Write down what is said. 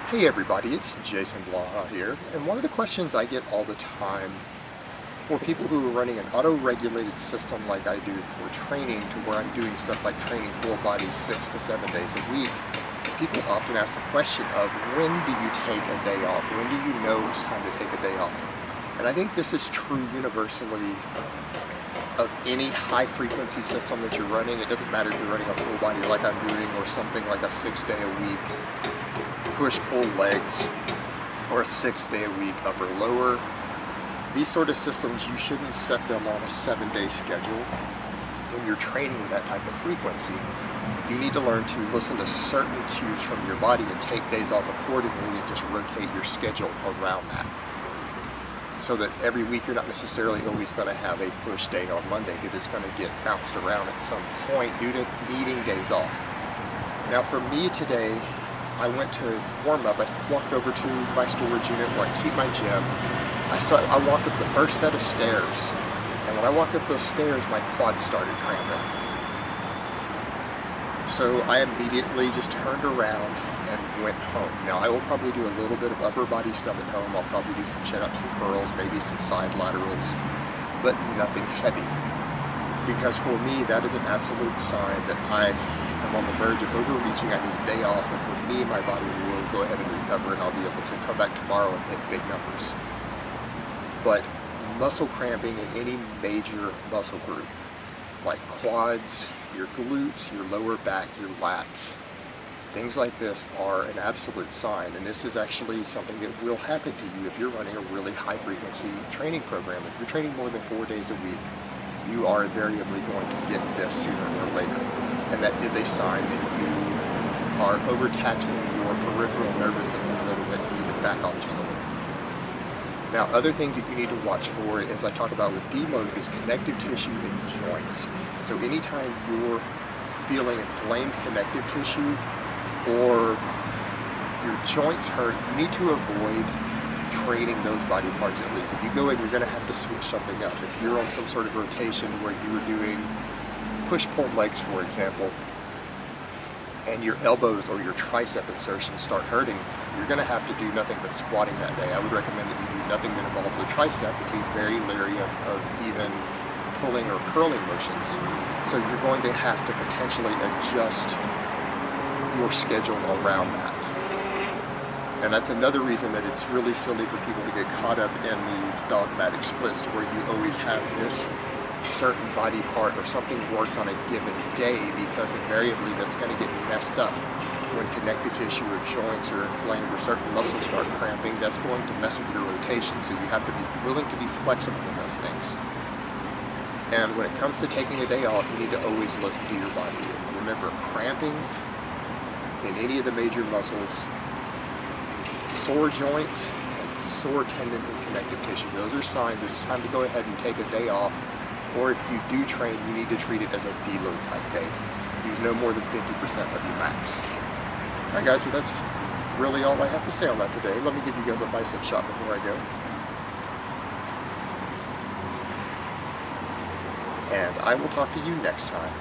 Hey everybody, it's Jason Blaha here, and one of the questions I get all the time for people who are running an auto-regulated system like I do for training, to where I'm doing stuff like training full body 6 to 7 days a week, people often ask the question of, when do you take a day off? When do you know it's time to take a day off? And I think this is true universally of any high frequency system that you're running. It doesn't matter if you're running a full body like I'm doing, or something like a 6-day a week push-pull legs, or a 6-day a week upper lower. These sort of systems, you shouldn't set them on a 7-day schedule. When you're training with that type of frequency, you need to learn to listen to certain cues from your body and take days off accordingly, and just rotate your schedule around that. So that every week you're not necessarily always going to have a push day on Monday, because it's going to get bounced around at some point due to needing days off. Now for me today, I went to warm up. I walked over to my storage unit where I keep my gym. I walked up the first set of stairs, and when I walked up those stairs, my quad started cramping. So I immediately just turned around and went home. Now I will probably do a little bit of upper body stuff at home. I'll probably do some chin-ups and curls, maybe some side laterals, but nothing heavy. Because for me, that is an absolute sign that I am on the verge of overreaching. I need a day off, and for me, my body will go ahead and recover, and I'll be able to come back tomorrow and hit big numbers. But muscle cramping in any major muscle group, like quads, your glutes, your lower back, your lats, things like this are an absolute sign. And this is actually something that will happen to you if you're running a really high frequency training program. If you're training more than 4 days a week, you are invariably going to get this sooner or later. And that is a sign that you are overtaxing your peripheral nervous system a little bit. You need to back off just a little. Now, other things that you need to watch for, as I talk about with deloads, is connective tissue and joints. So anytime you're feeling inflamed connective tissue, or your joints hurt, you need to avoid training those body parts at least. If you go in, you're going to have to switch something up. If you're on some sort of rotation where you were doing push-pull legs, for example, and your elbows or your tricep insertions start hurting, you're going to have to do nothing but squatting that day. I would recommend that you do nothing that involves the tricep, and be very leery of even pulling or curling motions. So you're going to have to potentially adjust your schedule around that. And that's another reason that it's really silly for people to get caught up in these dogmatic splits, to where you always have this certain body part or something worked on a given day, because invariably that's going to get messed up. When connective tissue or joints are inflamed, or certain muscles start cramping, that's going to mess with your rotation. So you have to be willing to be flexible in those things. And when it comes to taking a day off, you need to always listen to your body. And remember, cramping in any of the major muscles, sore joints, and sore tendons and connective tissue, those are signs that it's time to go ahead and take a day off. Or if you do train, you need to treat it as a deload type day. Use no more than 50% of your max. Alright guys, so that's really all I have to say on that today. Let me give you guys a bicep shot before I go. And I will talk to you next time.